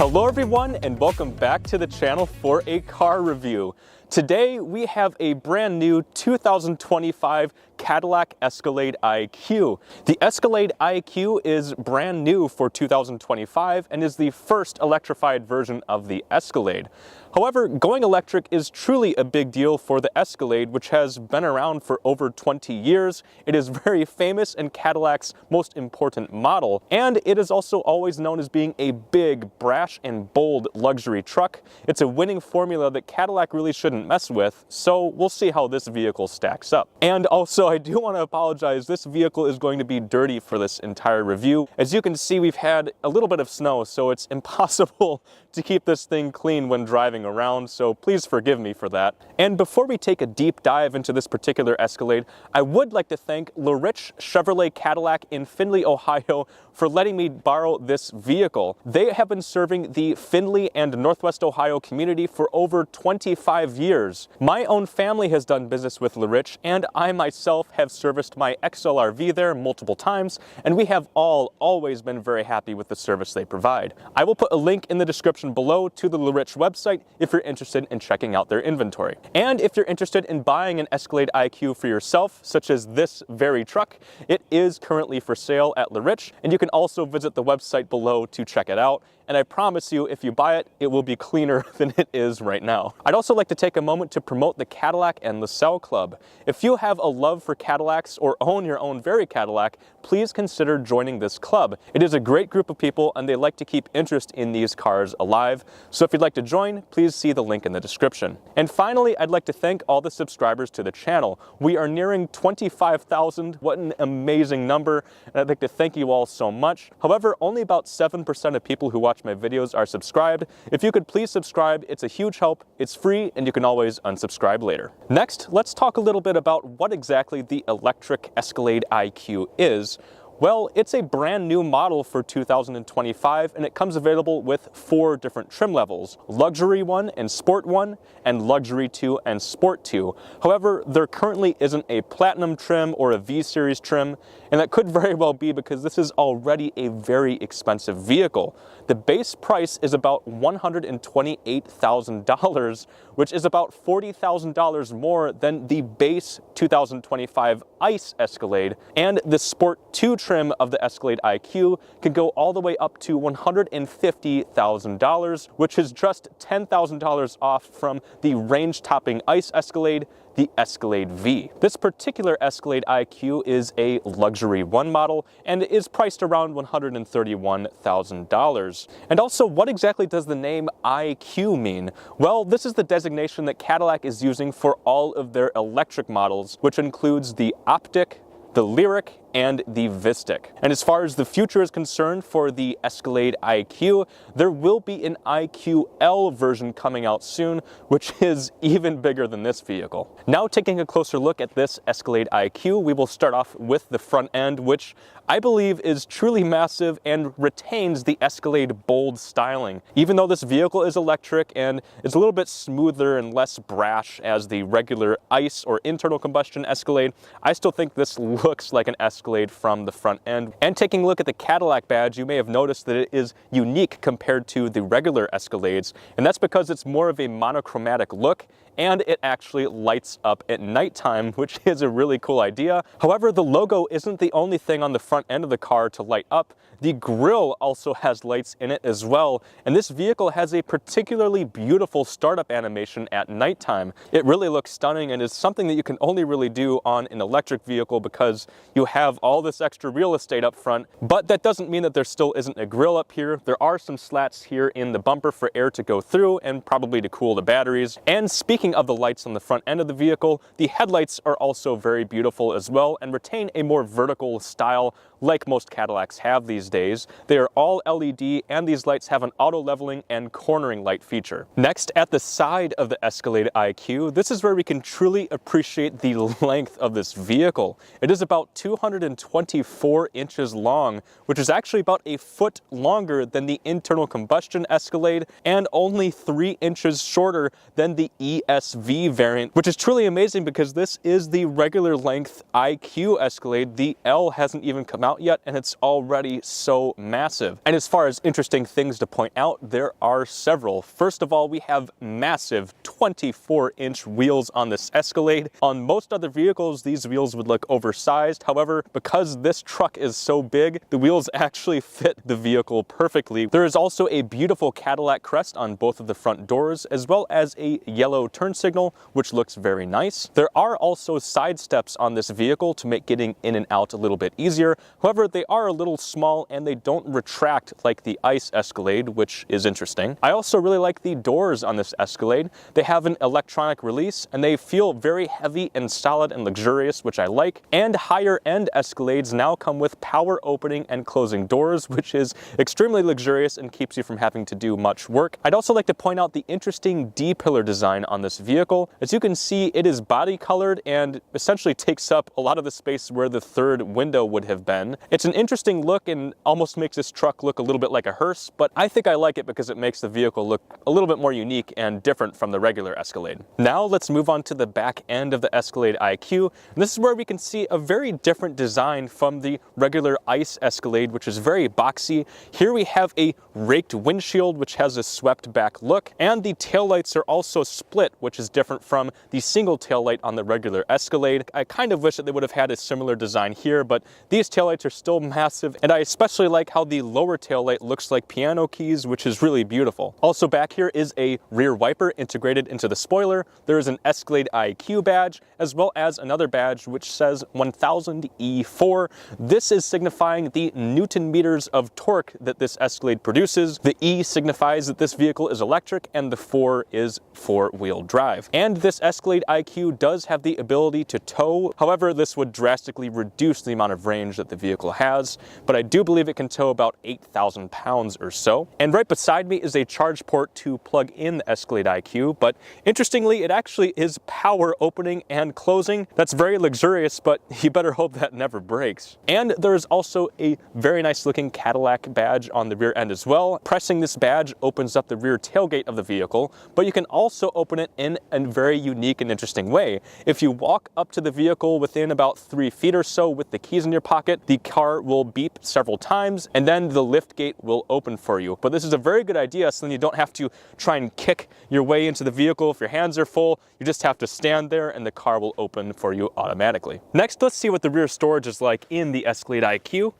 Hello everyone, and welcome back to the channel for a car review. Today we have a brand new 2025 Cadillac Escalade IQ. The Escalade IQ is brand new for 2025 and is the first electrified version of the Escalade. However, going electric is truly a big deal for the Escalade, which has been around for over 20 years. It is very famous and Cadillac's most important model, and it is also always known as being a big, brash, and bold luxury truck. It's a winning formula that Cadillac really shouldn't mess with, so we'll see how this vehicle stacks up. And also, I do want to apologize, this vehicle is going to be dirty for this entire review. As you can see, we've had a little bit of snow, so it's impossible to keep this thing clean when driving around, so please forgive me for that. And before we take a deep dive into this particular Escalade, I would like to thank LaRich Chevrolet Cadillac in Findlay, Ohio for letting me borrow this vehicle. They have been serving the Findlay and Northwest Ohio community for over 25 years. My own family has done business with LaRich, and I myself have serviced my XLRV there multiple times, and we have always been very happy with the service they provide. I will put a link in the description below to the LaRich website if you're interested in checking out their inventory. And if you're interested in buying an Escalade IQ for yourself, such as this very truck, it is currently for sale at LaRich, and you can also visit the website below to check it out. And I promise you, if you buy it, it will be cleaner than it is right now. I'd also like to take a moment to promote the Cadillac and LaSalle Club. If you have a love for Cadillacs or own your own very Cadillac, please consider joining this club. It is a great group of people and they like to keep interest in these cars alive. So if you'd like to join, please see the link in the description. And finally, I'd like to thank all the subscribers to the channel. We are nearing 25,000. What an amazing number. And I'd like to thank you all so much. However, only about 7% of people who watch my videos are subscribed. If you could please subscribe, it's a huge help, it's free, and you can always unsubscribe later. Next, let's talk a little bit about what exactly the electric Escalade IQ is. Well, it's a brand new model for 2025, and it comes available with 4 different trim levels: Luxury 1 and Sport 1, and Luxury 2 and Sport 2. However, there currently isn't a Platinum trim or a V-Series trim, and that could very well be because this is already a very expensive vehicle. The base price is about $128,000, which is about $40,000 more than the base 2025 ICE Escalade, and the Sport 2 trim of the Escalade IQ could go all the way up to $150,000, which is just $10,000 off from the range-topping ICE Escalade, the Escalade V. This particular Escalade IQ is a Luxury 1 model and is priced around $131,000. And also, what exactly does the name IQ mean? Well, this is the designation that Cadillac is using for all of their electric models, which includes the Optiq, the Lyriq, and the Vistiq. And as far as the future is concerned for the Escalade IQ, there will be an IQL version coming out soon, which is even bigger than this vehicle. Now, taking a closer look at this Escalade IQ, we will start off with the front end, which I believe is truly massive and retains the Escalade bold styling. Even though this vehicle is electric and is a little bit smoother and less brash as the regular ICE or internal combustion Escalade, I still think this looks like an Escalade from the front end. And taking a look at the Cadillac badge, you may have noticed that it is unique compared to the regular Escalades, and that's because it's more of a monochromatic look and it actually lights up at nighttime, which is a really cool idea. However, the logo isn't the only thing on the front end of the car to light up. The grille also has lights in it as well, and this vehicle has a particularly beautiful startup animation at nighttime. It really looks stunning and is something that you can only really do on an electric vehicle because you have all this extra real estate up front, but that doesn't mean that there still isn't a grille up here. There are some slats here in the bumper for air to go through and probably to cool the batteries. And speaking of the lights on the front end of the vehicle, the headlights are also very beautiful as well and retain a more vertical style like most Cadillacs have these days. They are all LED, and these lights have an auto leveling and cornering light feature. Next, at the side of the Escalade IQ, this is where we can truly appreciate the length of this vehicle. It is about 224 inches long, which is actually about a foot longer than the internal combustion Escalade and only 3 inches shorter than the ESV variant, which is truly amazing because this is the regular length IQ Escalade. The L hasn't even come out yet, and it's already so massive. And as far as interesting things to point out, there are several. First of all, we have massive 24-inch wheels on this Escalade. On most other vehicles, these wheels would look oversized. However, because this truck is so big, the wheels actually fit the vehicle perfectly. There is also a beautiful Cadillac crest on both of the front doors, as well as a yellow turn signal, which looks very nice. There are also side steps on this vehicle to make getting in and out a little bit easier. However, they are a little small and they don't retract like the ICE Escalade, which is interesting. I also really like the doors on this Escalade. They have an electronic release and they feel very heavy and solid and luxurious, which I like. And higher end Escalades now come with power opening and closing doors, which is extremely luxurious and keeps you from having to do much work. I'd also like to point out the interesting D-pillar design on this vehicle. As you can see, it is body colored and essentially takes up a lot of the space where the third window would have been. It's an interesting look and almost makes this truck look a little bit like a hearse, but I think I like it because it makes the vehicle look a little bit more unique and different from the regular Escalade. Now let's move on to the back end of the Escalade IQ. And this is where we can see a very different design from the regular ICE Escalade, which is very boxy. Here we have a raked windshield, which has a swept back look, and the taillights are also split, which is different from the single taillight on the regular Escalade. I kind of wish that they would have had a similar design here, but these taillights are still massive, and I especially like how the lower taillight looks like piano keys, which is really beautiful. Also back here is a rear wiper integrated into the spoiler. There is an Escalade IQ badge, as well as another badge which says 1000 E4. This is signifying the Newton meters of torque that this Escalade produces. The E signifies that this vehicle is electric, and the 4 is four-wheel drive. And this Escalade IQ does have the ability to tow. However, this would drastically reduce the amount of range that the vehicle has, but I do believe it can tow about 8,000 pounds or so. And right beside me is a charge port to plug in the Escalade IQ, but interestingly, it actually is power opening and closing. That's very luxurious, but you better hope that never breaks. And there is also a very nice looking Cadillac badge on the rear end as well. Pressing this badge opens up the rear tailgate of the vehicle, but you can also open it in a very unique and interesting way. If you walk up to the vehicle within about 3 feet or so with the keys in your pocket, the car will beep several times and then the lift gate will open for you. But this is a very good idea, so then you don't have to try and kick your way into the vehicle if your hands are full. You just have to stand there and the car will open for you automatically. Next, let's see what the rear storage is like in the Escalade IQ.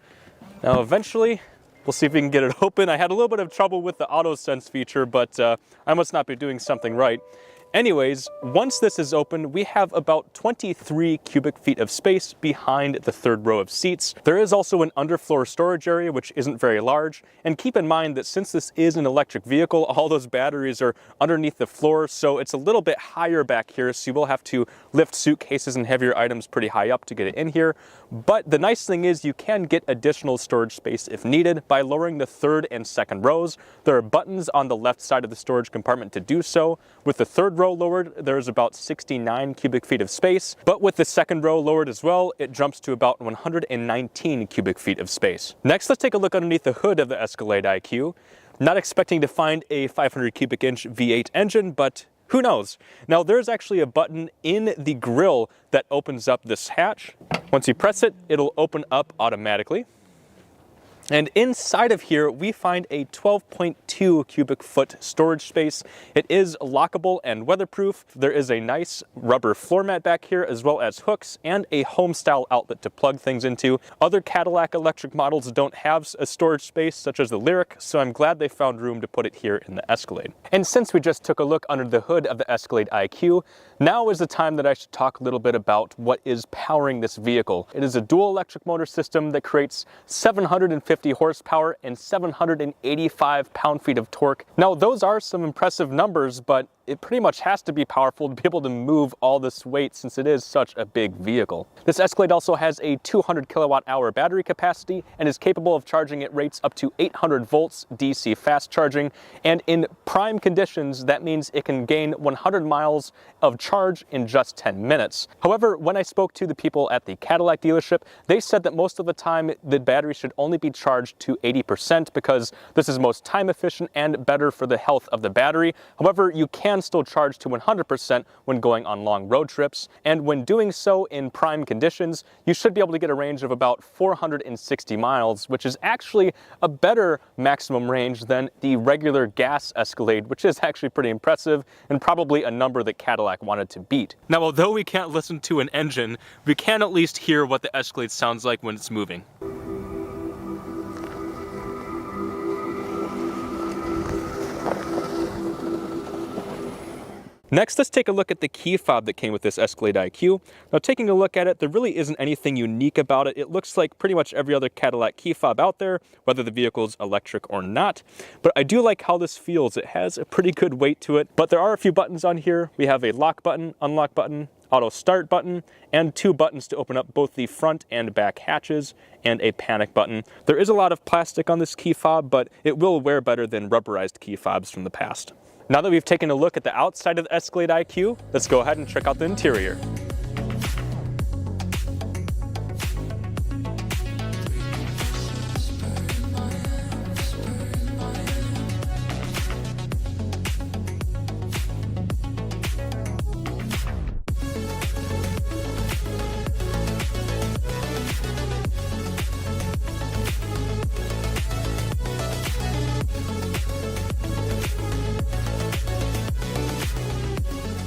Now eventually, we'll see if we can get it open. I had a little bit of trouble with the auto sense feature, but I must not be doing something right. Anyways, once this is open, we have about 23 cubic feet of space behind the third row of seats. There is also an underfloor storage area, which isn't very large. And keep in mind that since this is an electric vehicle, all those batteries are underneath the floor, so it's a little bit higher back here, so you will have to lift suitcases and heavier items pretty high up to get it in here. But the nice thing is you can get additional storage space if needed by lowering the third and second rows. There are buttons on the left side of the storage compartment to do so. With the third row lowered, there's about 69 cubic feet of space, but with the second row lowered as well, it jumps to about 119 cubic feet of space. Next, let's take a look underneath the hood of the Escalade IQ. Not expecting to find a 500 cubic inch V8 engine, but who knows? Now there's actually a button in the grille that opens up this hatch. Once you press it, it'll open up automatically. And inside of here, we find a 12.2 cubic foot storage space. It is lockable and weatherproof. There is a nice rubber floor mat back here, as well as hooks and a home style outlet to plug things into. Other Cadillac electric models don't have a storage space such as the Lyriq, so I'm glad they found room to put it here in the Escalade. And since we just took a look under the hood of the Escalade IQ, now is the time that I should talk a little bit about what is powering this vehicle. It is a dual electric motor system that creates 750 horsepower and 785 pound-feet of torque. Now, those are some impressive numbers, but it pretty much has to be powerful to be able to move all this weight since it is such a big vehicle. This Escalade also has a 200 kilowatt-hour battery capacity and is capable of charging at rates up to 800 volts DC fast charging. And in prime conditions, that means it can gain 100 miles of charge in just 10 minutes. However, when I spoke to the people at the Cadillac dealership, they said that most of the time the battery should only be charged to 80% because this is most time efficient and better for the health of the battery. However, you can can still charge to 100% when going on long road trips, and when doing so in prime conditions, you should be able to get a range of about 460 miles, which is actually a better maximum range than the regular gas Escalade, which is actually pretty impressive and probably a number that Cadillac wanted to beat. Now, although we can't listen to an engine, we can at least hear what the Escalade sounds like when it's moving. Next, let's take a look at the key fob that came with this Escalade IQ. Now, taking a look at it, there really isn't anything unique about it. It looks like pretty much every other Cadillac key fob out there, whether the vehicle's electric or not. But I do like how this feels. It has a pretty good weight to it. But there are a few buttons on here. We have a lock button, unlock button, auto start button, and 2 buttons to open up both the front and back hatches, and a panic button. There is a lot of plastic on this key fob, but it will wear better than rubberized key fobs from the past. Now that we've taken a look at the outside of the Escalade IQ, let's go ahead and check out the interior.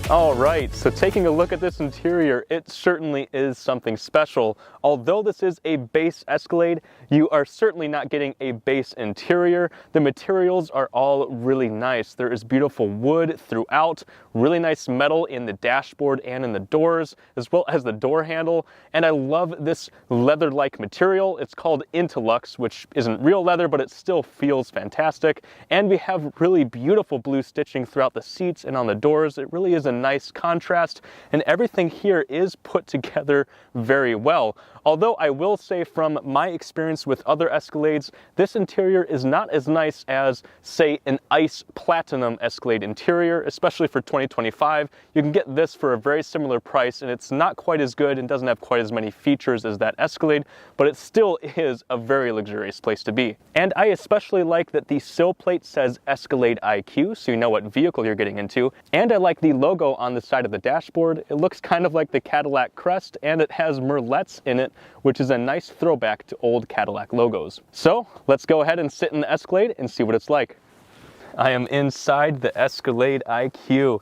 All right, so taking a look at this interior, it certainly is something special. Although this is a base Escalade, you are certainly not getting a base interior. The materials are all really nice. There is beautiful wood throughout, really nice metal in the dashboard and in the doors, as well as the door handle. And I love this leather-like material. It's called Intellux, which isn't real leather, but it still feels fantastic. And we have really beautiful blue stitching throughout the seats and on the doors. It really is a nice contrast, and everything here is put together very well. Although I will say from my experience with other Escalades, this interior is not as nice as, say, an ICE Platinum Escalade interior, especially for 2025. You can get this for a very similar price, and it's not quite as good and doesn't have quite as many features as that Escalade, but it still is a very luxurious place to be. And I especially like that the sill plate says Escalade IQ, so you know what vehicle you're getting into, and I like the logo on the side of the dashboard. It looks kind of like the Cadillac crest, and it has merlettes in it, which is a nice throwback to old Cadillac logos. So let's go ahead and sit in the Escalade and see what it's like. I am inside the Escalade IQ,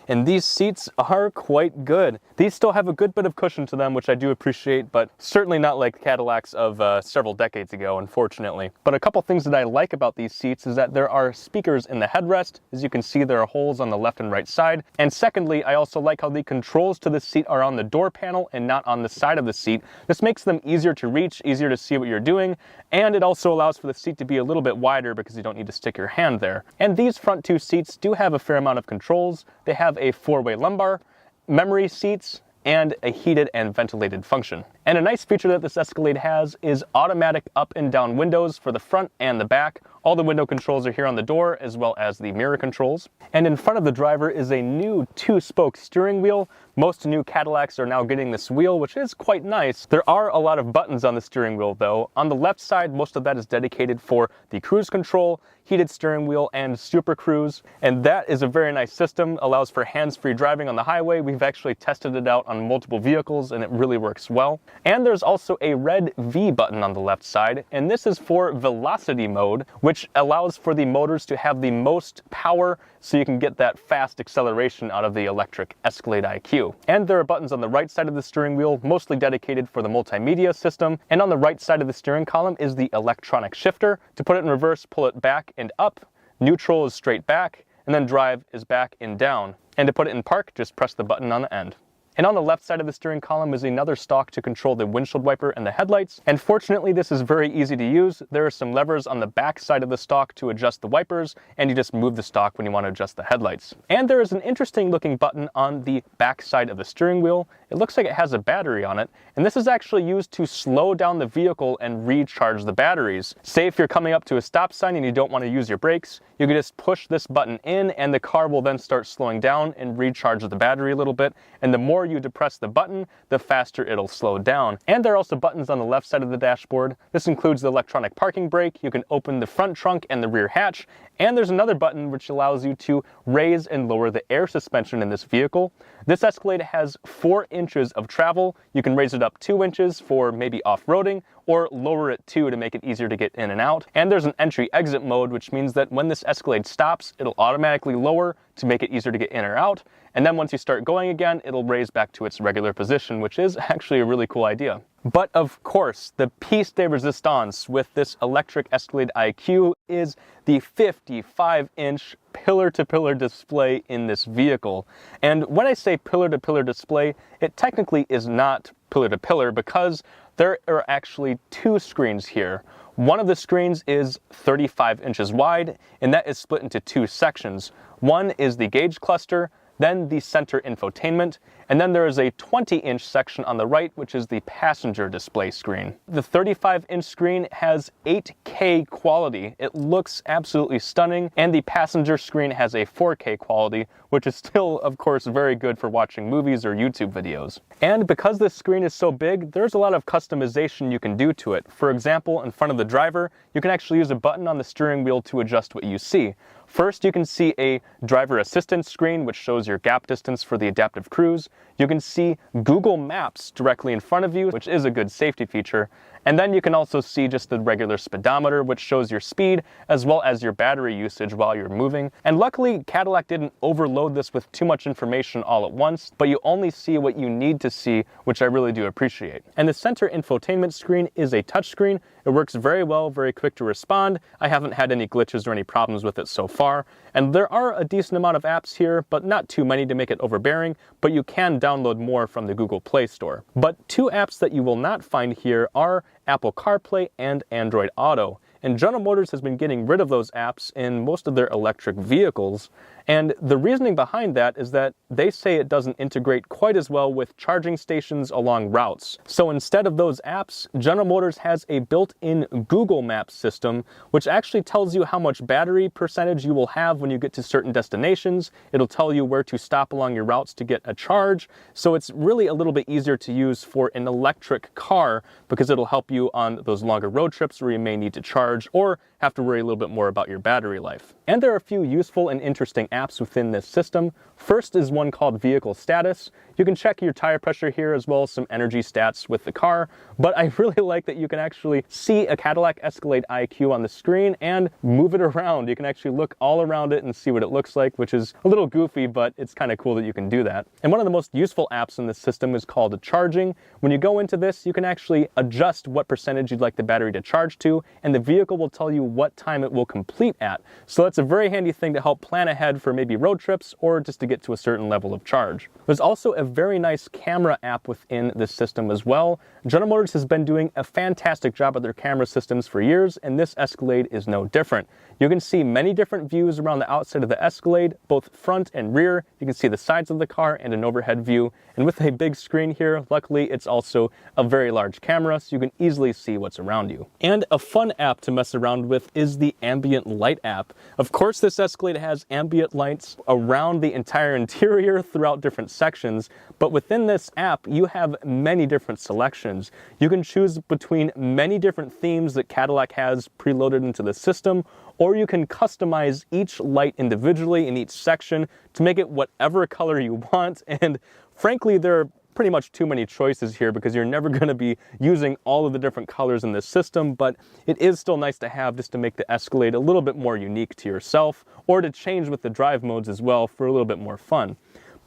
and these seats are quite good. These still have a good bit of cushion to them, which I do appreciate, but certainly not like Cadillacs of several decades ago, unfortunately. But a couple things that I like about these seats is that there are speakers in the headrest. As you can see, there are holes on the left and right side. And secondly, I also like how the controls to this seat are on the door panel and not on the side of the seat. This makes them easier to reach, easier to see what you're doing, and it also allows for the seat to be a little bit wider because you don't need to stick your hand there. And these front 2 seats do have a fair amount of controls. They have a 4-way lumbar, memory seats, and a heated and ventilated function. And a nice feature that this Escalade has is automatic up and down windows for the front and the back. All the window controls are here on the door, as well as the mirror controls. And in front of the driver is a new 2-spoke steering wheel. Most new Cadillacs are now getting this wheel, which is quite nice. There are a lot of buttons on the steering wheel though. On the left side, most of that is dedicated for the cruise control, heated steering wheel, and Super Cruise. And that is a very nice system, allows for hands-free driving on the highway. We've actually tested it out on multiple vehicles and it really works well. And there's also a red V button on the left side, and this is for velocity mode, which allows for the motors to have the most power so you can get that fast acceleration out of the electric Escalade IQ. And there are buttons on the right side of the steering wheel, mostly dedicated for the multimedia system. And on the right side of the steering column is the electronic shifter. To put it in reverse, pull it back and up. Neutral is straight back, and then drive is back and down. And to put it in park, just press the button on the end. And on the left side of the steering column is another stalk to control the windshield wiper and the headlights. And fortunately, this is very easy to use. There are some levers on the back side of the stalk to adjust the wipers, and you just move the stalk when you want to adjust the headlights. And there is an interesting looking button on the back side of the steering wheel. It looks like it has a battery on it, and this is actually used to slow down the vehicle and recharge the batteries. Say if you're coming up to a stop sign and you don't want to use your brakes, you can just push this button in and the car will then start slowing down and recharge the battery a little bit. And the more more you depress the button, the faster it'll slow down. And there are also buttons on the left side of the dashboard. This includes the electronic parking brake. You can open the front trunk and the rear hatch. And there's another button which allows you to raise and lower the air suspension in this vehicle. This Escalade has 4 inches of travel. You can raise it up 2 inches for maybe off-roading, or lower it 2 to make it easier to get in and out. And there's an entry-exit mode, which means that when this Escalade stops, it'll automatically lower to make it easier to get in or out. And then once you start going again, it'll raise back to its regular position, which is actually a really cool idea. But of course, the piece de resistance with this electric Escalade IQ is the 55-inch pillar-to-pillar display in this vehicle. And when I say pillar-to-pillar display, it technically is not pillar-to-pillar because there are actually 2 screens here. One of the screens is 35 inches wide, and that is split into 2 sections. One is the gauge cluster, then the center infotainment, and then there is a 20-inch section on the right, which is the passenger display screen. The 35-inch screen has 8K quality. It looks absolutely stunning, and the passenger screen has a 4K quality, which is still, of course, very good for watching movies or YouTube videos. And because this screen is so big, there's a lot of customization you can do to it. For example, in front of the driver, you can actually use a button on the steering wheel to adjust what you see. First, you can see a driver assistance screen, which shows your gap distance for the adaptive cruise. You can see Google Maps directly in front of you, which is a good safety feature. And then you can also see just the regular speedometer, which shows your speed, as well as your battery usage while you're moving. And luckily, Cadillac didn't overload this with too much information all at once, but you only see what you need to see, which I really do appreciate. And the center infotainment screen is a touchscreen. It works very well, very quick to respond. I haven't had any glitches or any problems with it so far. And there are a decent amount of apps here, but not too many to make it overbearing, but you can download more from the Google Play Store. But 2 apps that you will not find here are Apple CarPlay and Android Auto. And General Motors has been getting rid of those apps in most of their electric vehicles. And the reasoning behind that is that they say it doesn't integrate quite as well with charging stations along routes. So instead of those apps, General Motors has a built-in Google Maps system, which actually tells you how much battery percentage you will have when you get to certain destinations. It'll tell you where to stop along your routes to get a charge. So it's really a little bit easier to use for an electric car because it'll help you on those longer road trips where you may need to charge or have to worry a little bit more about your battery life. And there are a few useful and interesting apps within this system. First is one called Vehicle Status. You can check your tire pressure here as well as some energy stats with the car, but I really like that you can actually see a Cadillac Escalade IQ on the screen and move it around. You can actually look all around it and see what it looks like, which is a little goofy, but it's kind of cool that you can do that. And one of the most useful apps in this system is called Charging. When you go into this, you can actually adjust what percentage you'd like the battery to charge to, and the vehicle will tell you what time it will complete at. So that's a very handy thing to help plan ahead for maybe road trips or just to get to a certain level of charge. There's also a very nice camera app within this system as well. General Motors has been doing a fantastic job with their camera systems for years, and this Escalade is no different. You can see many different views around the outside of the Escalade, both front and rear. You can see the sides of the car and an overhead view. And with a big screen here, luckily it's also a very large camera, so you can easily see what's around you. And a fun app to mess around with is the ambient light app. Of course, this Escalade has ambient lights around the entire interior throughout different sections, but within this app, you have many different selections. You can choose between many different themes that Cadillac has preloaded into the system, or you can customize each light individually in each section to make it whatever color you want. And frankly, there are pretty much too many choices here because you're never going to be using all of the different colors in this system, but it is still nice to have just to make the Escalade a little bit more unique to yourself, or to change with the drive modes as well for a little bit more fun.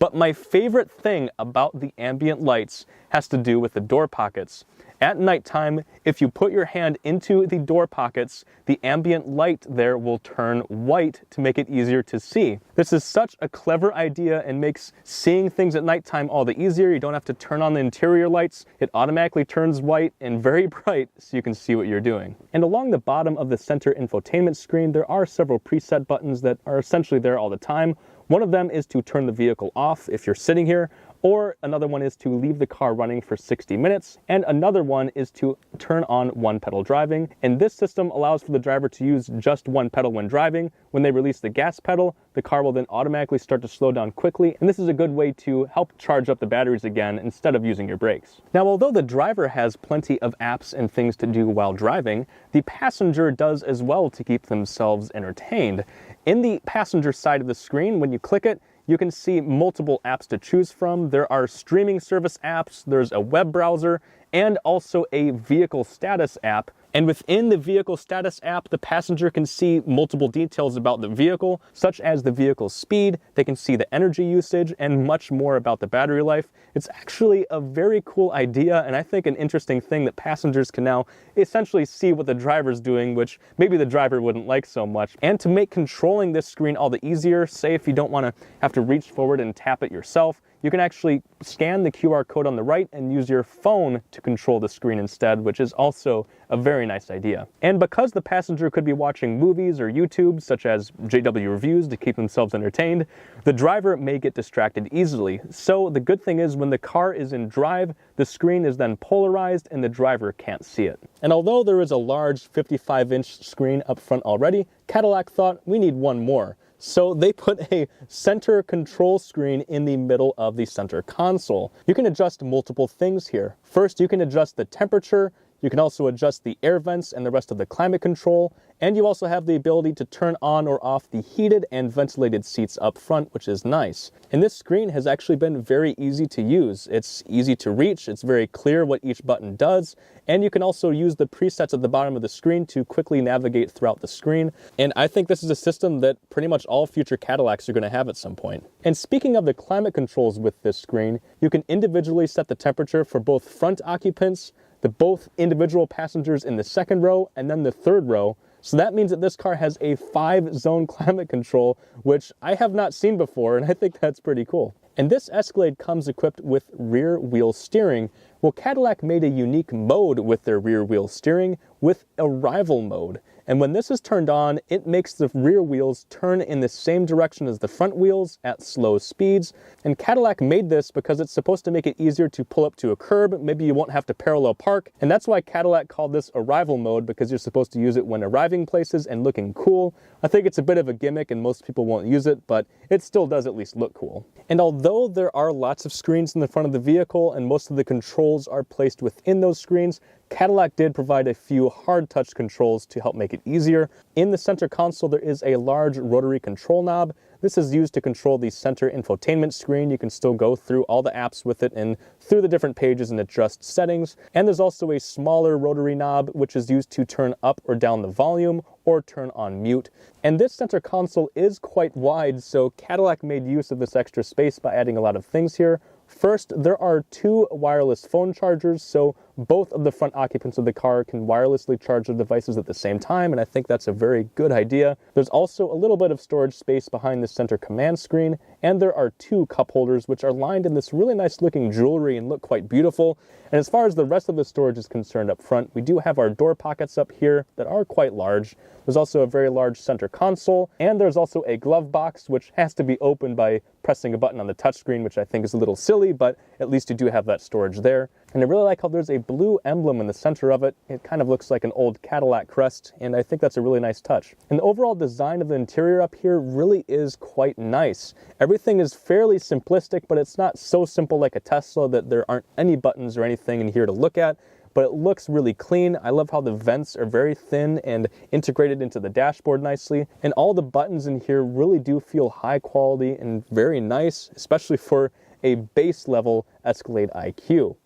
But my favorite thing about the ambient lights has to do with the door pockets. At nighttime, if you put your hand into the door pockets, the ambient light there will turn white to make it easier to see. This is such a clever idea and makes seeing things at nighttime all the easier. You don't have to turn on the interior lights. It automatically turns white and very bright so you can see what you're doing. And along the bottom of the center infotainment screen, there are several preset buttons that are essentially there all the time. One of them is to turn the vehicle off if you're sitting here, or another one is to leave the car running for 60 minutes, and another one is to turn on one pedal driving. And this system allows for the driver to use just one pedal when driving. When they release the gas pedal, the car will then automatically start to slow down quickly, and this is a good way to help charge up the batteries again instead of using your brakes. Now, although the driver has plenty of apps and things to do while driving, the passenger does as well to keep themselves entertained. In the passenger side of the screen, when you click it, you can see multiple apps to choose from. There are streaming service apps, there's a web browser, and also a vehicle status app. And within the vehicle status app, the passenger can see multiple details about the vehicle, such as the vehicle's speed, they can see the energy usage, and much more about the battery life. It's actually a very cool idea, and I think an interesting thing that passengers can now essentially see what the driver's doing, which maybe the driver wouldn't like so much. And to make controlling this screen all the easier, say if you don't want to have to reach forward and tap it yourself, you can actually scan the QR code on the right and use your phone to control the screen instead, which is also a very nice idea. And because the passenger could be watching movies or YouTube, such as JW Reviews, to keep themselves entertained, the driver may get distracted easily. So the good thing is when the car is in drive, the screen is then polarized and the driver can't see it. And although there is a large 55-inch screen up front already, Cadillac thought we need one more. So they put a center control screen in the middle of the center console. You can adjust multiple things here. First, you can adjust the temperature. You can also adjust the air vents and the rest of the climate control. And you also have the ability to turn on or off the heated and ventilated seats up front, which is nice. And this screen has actually been very easy to use. It's easy to reach, it's very clear what each button does, and you can also use the presets at the bottom of the screen to quickly navigate throughout the screen. And I think this is a system that pretty much all future Cadillacs are going to have at some point. And speaking of the climate controls with this screen, you can individually set the temperature for both front occupants, both individual passengers in the second row, and then the third row. So that means that this car has a 5-zone climate control, which I have not seen before, and I think that's pretty cool. And this Escalade comes equipped with rear wheel steering. Well, Cadillac made a unique mode with their rear wheel steering with arrival mode. And when this is turned on, it makes the rear wheels turn in the same direction as the front wheels at slow speeds. And Cadillac made this because it's supposed to make it easier to pull up to a curb. Maybe you won't have to parallel park. And that's why Cadillac called this arrival mode, because you're supposed to use it when arriving places and looking cool. I think it's a bit of a gimmick and most people won't use it, but it still does at least look cool. And although there are lots of screens in the front of the vehicle and most of the controls are placed within those screens, Cadillac did provide a few hard touch controls to help make it easier. In the center console, there is a large rotary control knob. This is used to control the center infotainment screen. You can still go through all the apps with it and through the different pages and adjust settings. And there's also a smaller rotary knob, which is used to turn up or down the volume or turn on mute. And this center console is quite wide, so Cadillac made use of this extra space by adding a lot of things here. First, there are 2 wireless phone chargers, so both of the front occupants of the car can wirelessly charge their devices at the same time, and I think that's a very good idea. There's also a little bit of storage space behind the center command screen, and there are 2 cup holders which are lined in this really nice looking jewelry and look quite beautiful. And as far as the rest of the storage is concerned up front, we do have our door pockets up here that are quite large. There's also a very large center console, and there's also a glove box which has to be opened by pressing a button on the touchscreen, which I think is a little silly, but at least you do have that storage there. And I really like how there's a blue emblem in the center of it. It kind of looks like an old Cadillac crest, and I think that's a really nice touch. And the overall design of the interior up here really is quite nice. Everything is fairly simplistic, but it's not so simple like a Tesla that there aren't any buttons or anything in here to look at. But it looks really clean. I love how the vents are very thin and integrated into the dashboard nicely. And all the buttons in here really do feel high quality and very nice, especially for a base level Escalade IQ.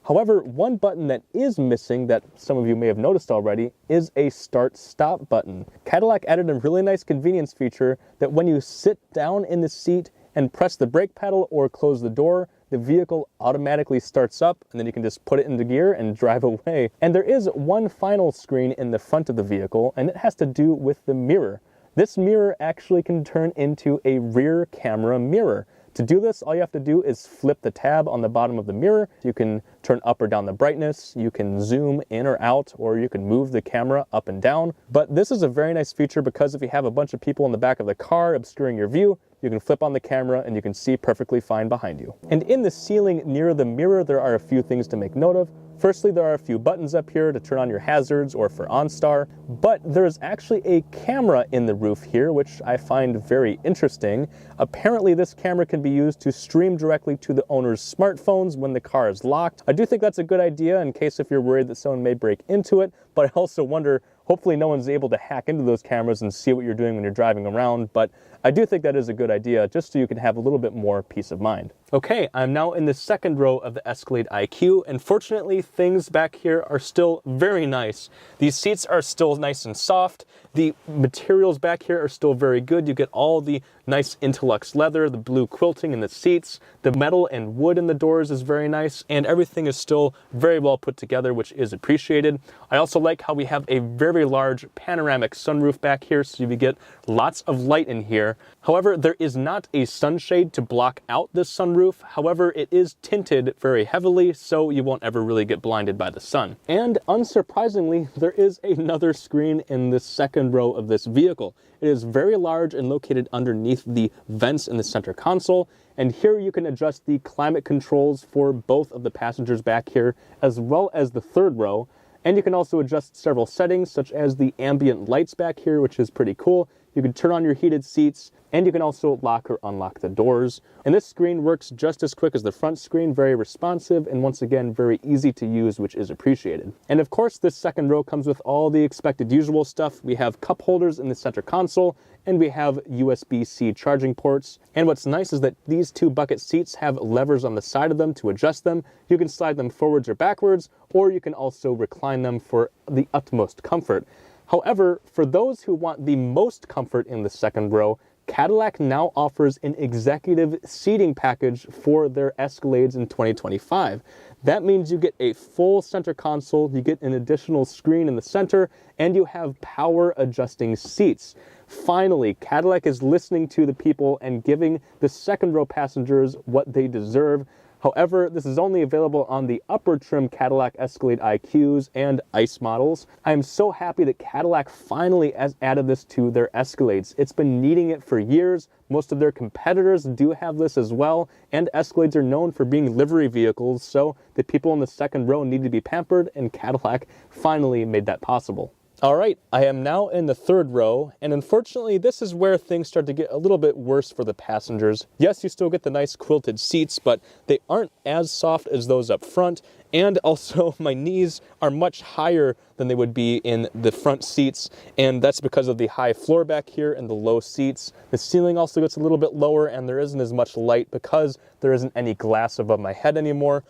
However, one button that is missing that some of you may have noticed already is a start-stop button. Cadillac added a really nice convenience feature that when you sit down in the seat and press the brake pedal or close the door, the vehicle automatically starts up, and then you can just put it into gear and drive away. And there is one final screen in the front of the vehicle, and it has to do with the mirror. This mirror actually can turn into a rear camera mirror. To do this, all you have to do is flip the tab on the bottom of the mirror. You can turn up or down the brightness, you can zoom in or out, or you can move the camera up and down. But this is a very nice feature because if you have a bunch of people in the back of the car obscuring your view, you can flip on the camera and you can see perfectly fine behind you. And in the ceiling near the mirror, there are a few things to make note of. Firstly, there are a few buttons up here to turn on your hazards or for OnStar, but there's actually a camera in the roof here, which I find very interesting. Apparently, this camera can be used to stream directly to the owner's smartphones when the car is locked. I do think that's a good idea in case if you're worried that someone may break into it, but I also wonder, hopefully no one's able to hack into those cameras and see what you're doing when you're driving around, but I do think that is a good idea, just so you can have a little bit more peace of mind. Okay, I'm now in the second row of the Escalade IQ, and fortunately, things back here are still very nice. These seats are still nice and soft. The materials back here are still very good. You get all the nice Interlux leather, the blue quilting in the seats, the metal and wood in the doors is very nice, and everything is still very well put together, which is appreciated. I also like how we have a very large panoramic sunroof back here, so you get lots of light in here. However, there is not a sunshade to block out this sunroof. However, it is tinted very heavily, so you won't ever really get blinded by the sun. And unsurprisingly, there is another screen in the second row of this vehicle. It is very large and located underneath the vents in the center console. And here you can adjust the climate controls for both of the passengers back here, as well as the third row. And you can also adjust several settings, such as the ambient lights back here, which is pretty cool. You can turn on your heated seats, and you can also lock or unlock the doors. And this screen works just as quick as the front screen, very responsive, and once again, very easy to use, which is appreciated. And of course, this second row comes with all the expected usual stuff. We have cup holders in the center console, and we have USB-C charging ports. And what's nice is that these two bucket seats have levers on the side of them to adjust them. You can slide them forwards or backwards, or you can also recline them for the utmost comfort. However, for those who want the most comfort in the second row, Cadillac now offers an executive seating package for their Escalades in 2025. That means you get a full center console, you get an additional screen in the center, and you have power adjusting seats. Finally, Cadillac is listening to the people and giving the second row passengers what they deserve. However, this is only available on the upper trim Cadillac Escalade IQs and ICE models. I am so happy that Cadillac finally has added this to their Escalades. It's been needing it for years. Most of their competitors do have this as well, and Escalades are known for being livery vehicles, so the people in the second row need to be pampered, and Cadillac finally made that possible. All right, I am now in the third row, and unfortunately, this is where things start to get a little bit worse for the passengers. Yes, you still get the nice quilted seats, but they aren't as soft as those up front, and also my knees are much higher than they would be in the front seats, and that's because of the high floor back here and the low seats. The ceiling also gets a little bit lower, and there isn't as much light because there isn't any glass above my head anymore.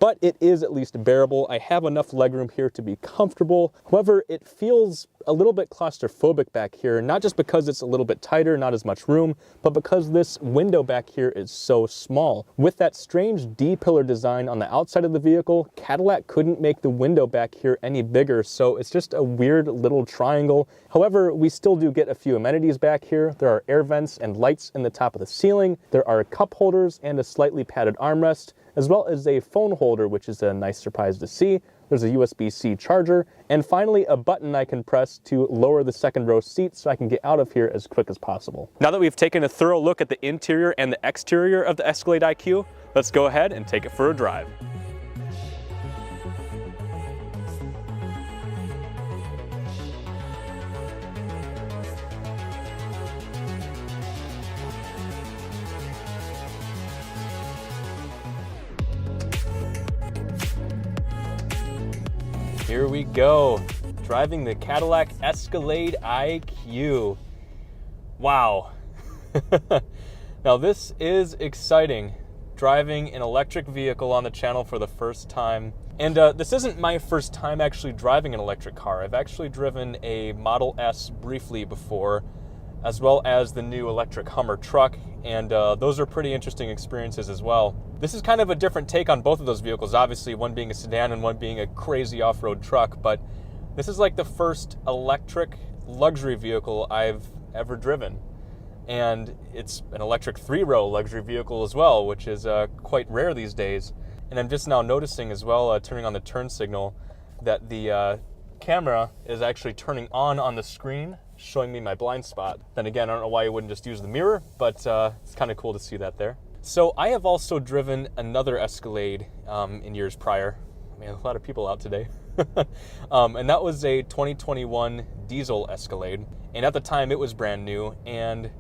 But it is at least bearable. I have enough legroom here to be comfortable. However, it feels a little bit claustrophobic back here, not just because it's a little bit tighter, not as much room, but because this window back here is so small. With that strange D-pillar design on the outside of the vehicle, Cadillac couldn't make the window back here any bigger, so it's just a weird little triangle. However, we still do get a few amenities back here. There are air vents and lights in the top of the ceiling. There are cup holders and a slightly padded armrest, as well as a phone holder, which is a nice surprise to see. There's a USB-C charger, and finally a button I can press to lower the second row seat so I can get out of here as quick as possible. Now that we've taken a thorough look at the interior and the exterior of the Escalade IQ, let's go ahead and take it for a drive. Here we go, driving the Cadillac Escalade IQ. Wow. Now this is exciting, driving an electric vehicle on the channel for the first time. And this isn't my first time actually driving an electric car. I've actually driven a Model S briefly before, as well as the new electric Hummer truck, and those are pretty interesting experiences as well. This is kind of a different take on both of those vehicles, obviously one being a sedan and one being a crazy off-road truck, but this is like the first electric luxury vehicle I've ever driven. And it's an electric 3-row luxury vehicle as well, which is quite rare these days. And I'm just now noticing as well, turning on the turn signal, that the camera is actually turning on the screen, showing me my blind spot. Then again, I don't know why you wouldn't just use the mirror, but it's kind of cool to see that there. So I have also driven another Escalade in years prior. I mean, a lot of people out today. And that was a 2021 diesel Escalade. And at the time it was brand new. And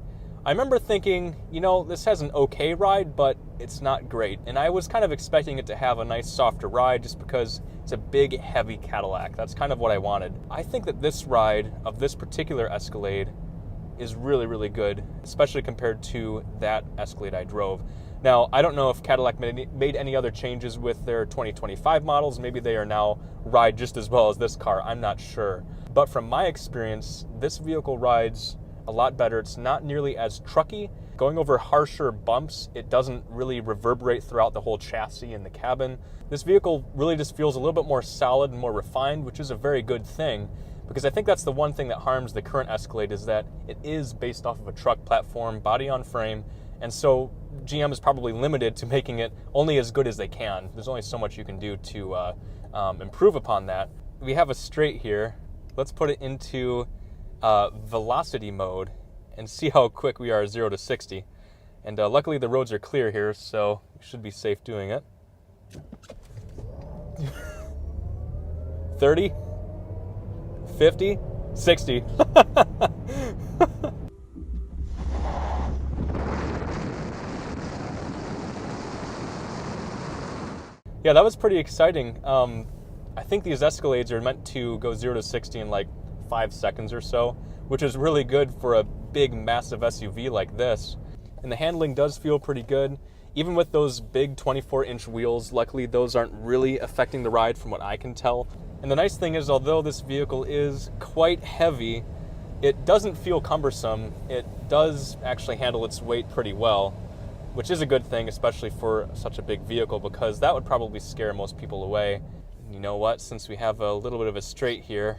I remember thinking, you know, this has an okay ride, but it's not great. And I was kind of expecting it to have a nice softer ride just because it's a big, heavy Cadillac. That's kind of what I wanted. I think that this ride of this particular Escalade is really, really good, especially compared to that Escalade I drove. Now, I don't know if Cadillac made any other changes with their 2025 models. Maybe they are now ride just as well as this car. I'm not sure. But from my experience, this vehicle rides a lot better. It's not nearly as trucky. Going over harsher bumps, it doesn't really reverberate throughout the whole chassis and the cabin. This vehicle really just feels a little bit more solid and more refined, which is a very good thing, because I think that's the one thing that harms the current Escalade, is that it is based off of a truck platform, body on frame, and so GM is probably limited to making it only as good as they can. There's only so much you can do to improve upon that. We have a straight here. Let's put it into velocity mode and see how quick we are 0 to 60. And luckily the roads are clear here, so we should be safe doing it. 30, 50, 60. Yeah, that was pretty exciting. I think these Escalades are meant to go 0 to 60 in like 5 seconds or so, which is really good for a big, massive SUV like this. And the handling does feel pretty good. Even with those big 24-inch wheels, luckily those aren't really affecting the ride from what I can tell. And the nice thing is, although this vehicle is quite heavy, it doesn't feel cumbersome. It does actually handle its weight pretty well, which is a good thing, especially for such a big vehicle, because that would probably scare most people away. And you know what? Since we have a little bit of a straight here,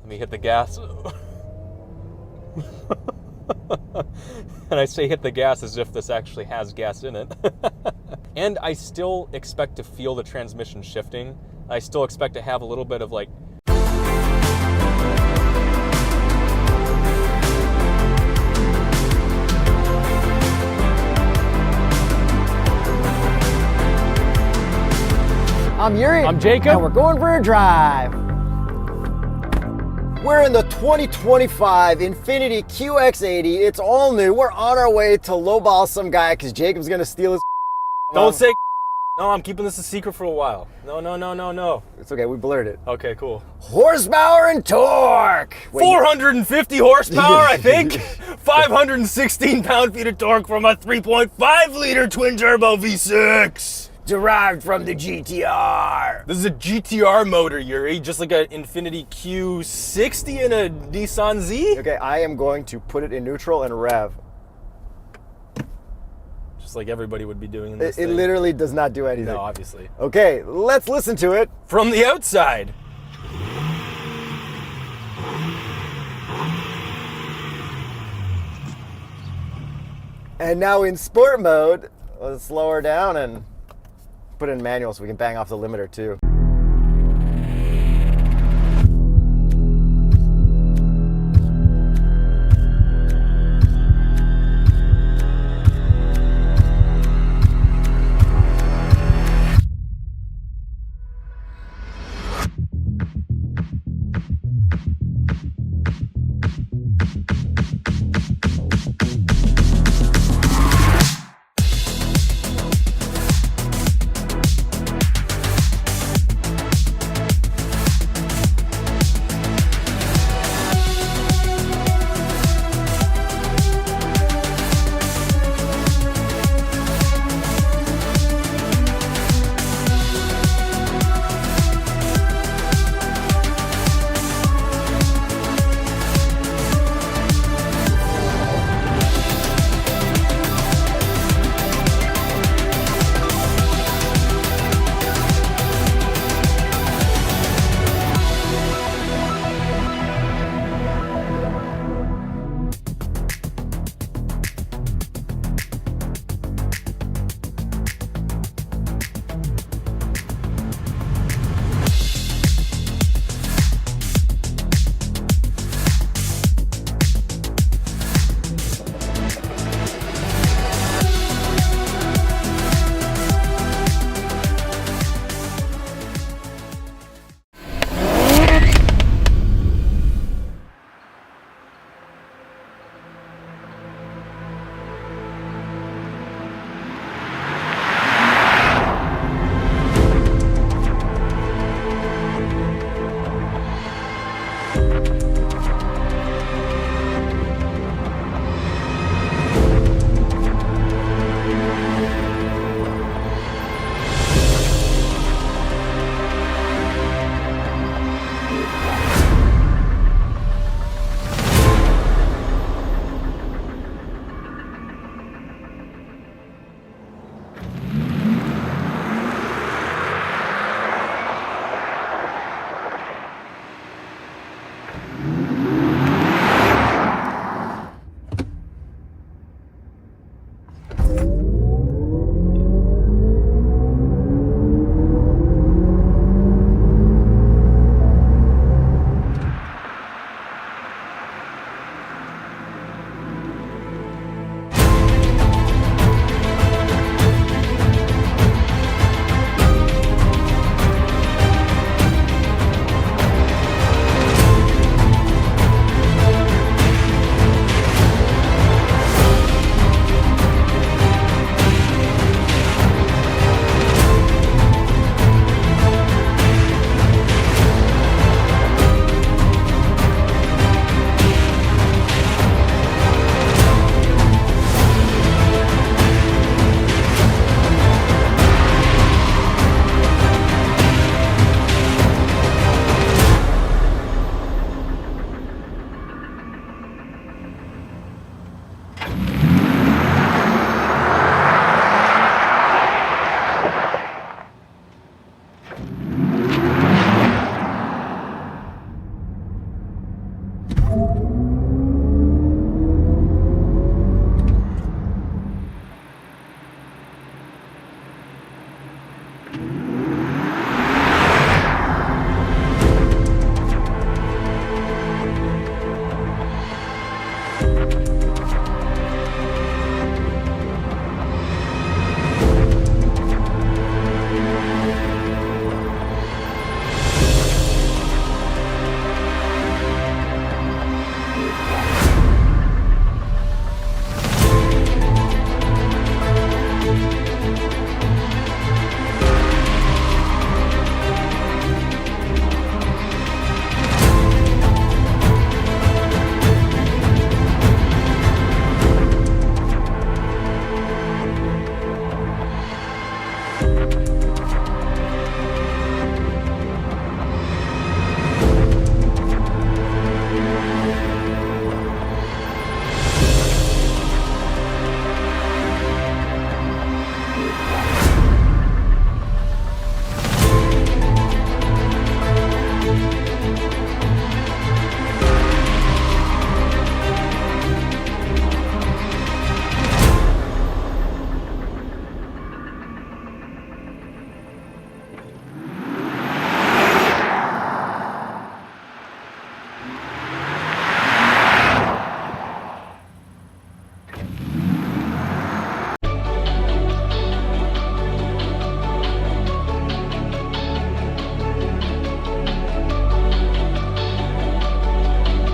let me hit the gas. And I say hit the gas as if this actually has gas in it. And I still expect to feel the transmission shifting. I still expect to have a little bit of like I'm Yuri. I'm Jacob. And we're going for a drive. We're in the 2025 Infiniti QX80. It's all new. We're on our way to lowball some guy because Jacob's going to steal his. Don't say. No, I'm keeping this a secret for a while. No. It's okay. We blurred it. Okay, cool. Horsepower and torque. Wait, 450 horsepower, I think. 516 pound-feet of torque from a 3.5-liter twin-turbo V6. derived from the GTR. This is a GTR motor, Yuri, just like an Infiniti Q60 and a Nissan Z. Okay, I am going to put it in neutral and rev. Just like everybody would be doing in this It thing. literally does not do anything. No, obviously. Okay, let's listen to it. From the outside. And now in sport mode, let's slow her down and put it in manual so we can bang off the limiter too.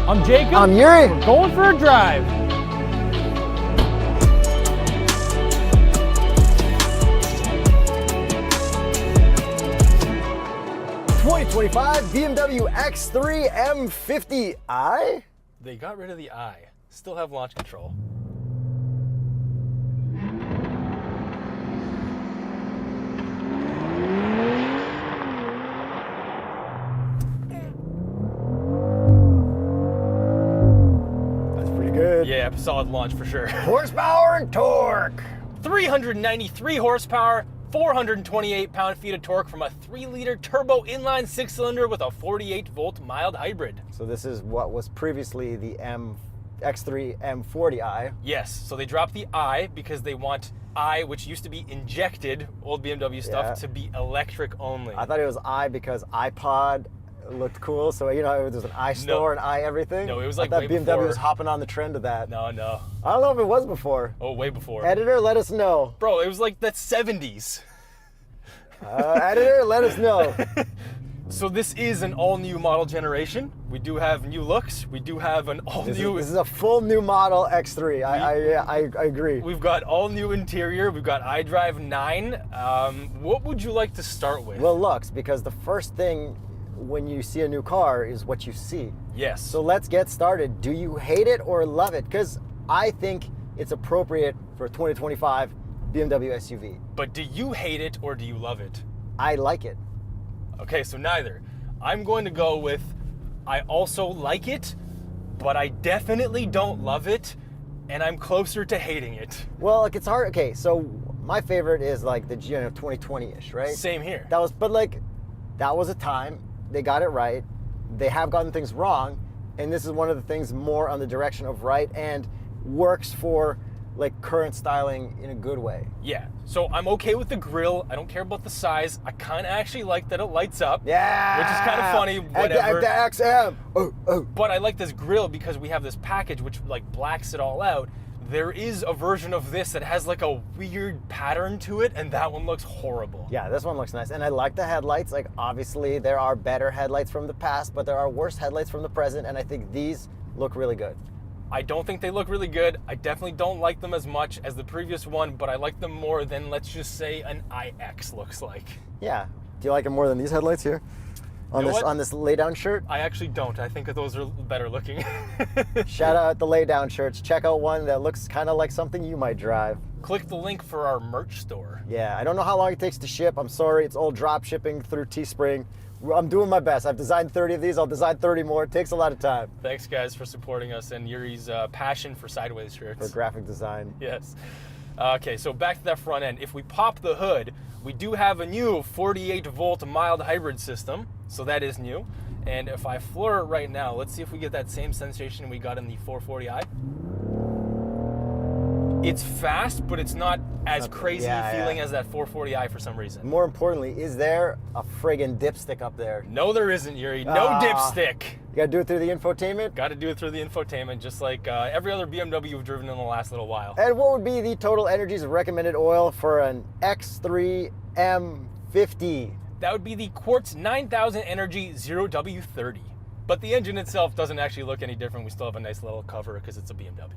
I'm Jacob. I'm Yuri. We're going for a drive. '25 BMW X3 M50i. They got rid of the I. Still have launch control. That's pretty good. Yeah, solid launch for sure. Horsepower and torque. 393 horsepower, 428 pound-feet of torque from a 3-liter turbo inline 6-cylinder with a 48-volt mild hybrid. So this is what was previously the X3 M40i. Yes, so they dropped the I because they want I, which used to be injected, old BMW stuff, Yeah. to be electric only. I thought it was I because iPod looked cool. So, you know, there's an iStore and I everything. No, it was I like thought way BMW before. was hopping on the trend of that. No. I don't know if it was before. Oh, way before. Editor, let us know. Bro, it was like the 70s. Editor, let us know. So this is an all-new model generation. We do have new looks. We do have an all-new... This is a full new model X3. I agree. We've got all-new interior. We've got iDrive 9. What would you like to start with? Well, looks, because the first thing when you see a new car is what you see. yes. So let's get started. Do you hate it or love it? Because I think it's appropriate for a 2025 BMW SUV. But do you hate it or do you love it? I like it. Okay, so neither. I'm going to go with I also like it, but I definitely don't love it, and I'm closer to hating it. Well, like, it's hard. Okay, so my favorite is like the 2020-ish, right? Same here. That was a time they got it right. They have gotten things wrong, and this is one of the things more on the direction of right and works for like current styling in a good way. Yeah, so I'm okay with the grille. I don't care about the size. I kind of actually like that it lights up. Yeah, Which is kind of funny, whatever. At the XM. Oh. But I like this grille because we have this package which like blacks it all out. There is a version of this that has like a weird pattern to it, and that one looks horrible. Yeah, this one looks nice, and I like the headlights. Like, obviously there are better headlights from the past, but there are worse headlights from the present, and I think these look really good. I don't think they look really good. I definitely don't like them as much as the previous one, but I like them more than, let's just say, an iX looks like. Yeah. Do you like them more than these headlights here? On You know this what? on this lay down shirt? I actually don't. I think that those are better looking. Shout out the lay down shirts. Check out one that looks kind of like something you might drive. Click the link for our merch store. Yeah, I don't know how long it takes to ship. I'm sorry, it's all drop shipping through Teespring. I'm doing my best. I've designed 30 of these. I'll design 30 more. It takes a lot of time Thanks, guys, for supporting us and Yuri's passion for sideways shirts. for graphic design. Yes. Okay, so back to that front end. If we pop the hood, we do have a new 48-volt mild hybrid system, so that is new. And if I floor it right now, let's see if we get that same sensation we got in the 440i. It's fast, but it's not as crazy feeling yeah. as that 440i for some reason. More importantly, is there a friggin' dipstick up there? No, there isn't, Yuri. No dipstick. You gotta do it through the infotainment? Got to do it through the infotainment, just like every other BMW you've driven in the last little while. And what would be the Total Energies recommended oil for an X3 M50? That would be the Quartz 9000 Energy 0W30. But the engine itself doesn't actually look any different. We still have a nice little cover because it's a BMW.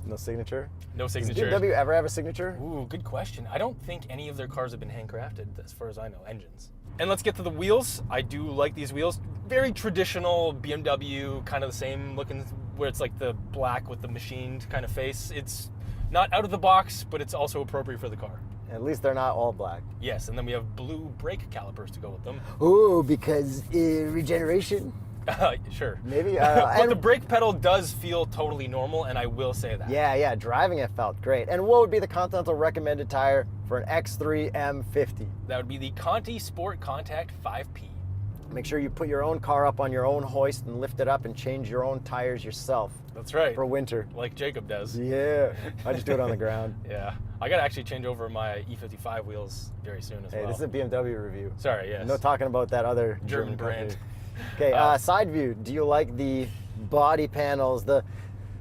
No signature? No Does signature. BMW ever have a signature? Ooh, good question. I don't think any of their cars have been handcrafted, as far as I know, engines. And let's get to the wheels. I do like these wheels. Very traditional BMW, kind of the same looking, where it's like the black with the machined kind of face. It's not out of the box, but it's also appropriate for the car. At least they're not all black. Yes, and then we have blue brake calipers to go with them. Ooh, because regeneration? Sure. Maybe. But the brake pedal does feel totally normal, and I will say that. Yeah, driving it felt great. And what would be the Continental recommended tire for an X3 M50? That would be the Conti Sport Contact 5P. Make sure you put your own car up on your own hoist and lift it up and change your own tires yourself That's right. for winter. Like Jacob does. Yeah, I just do it on the ground. Yeah. I got to actually change over my E55 wheels very soon as Hey, well. this is a BMW review. Sorry, yes. No talking about that other German company. brand. Okay, side view. Do you like the body panels, the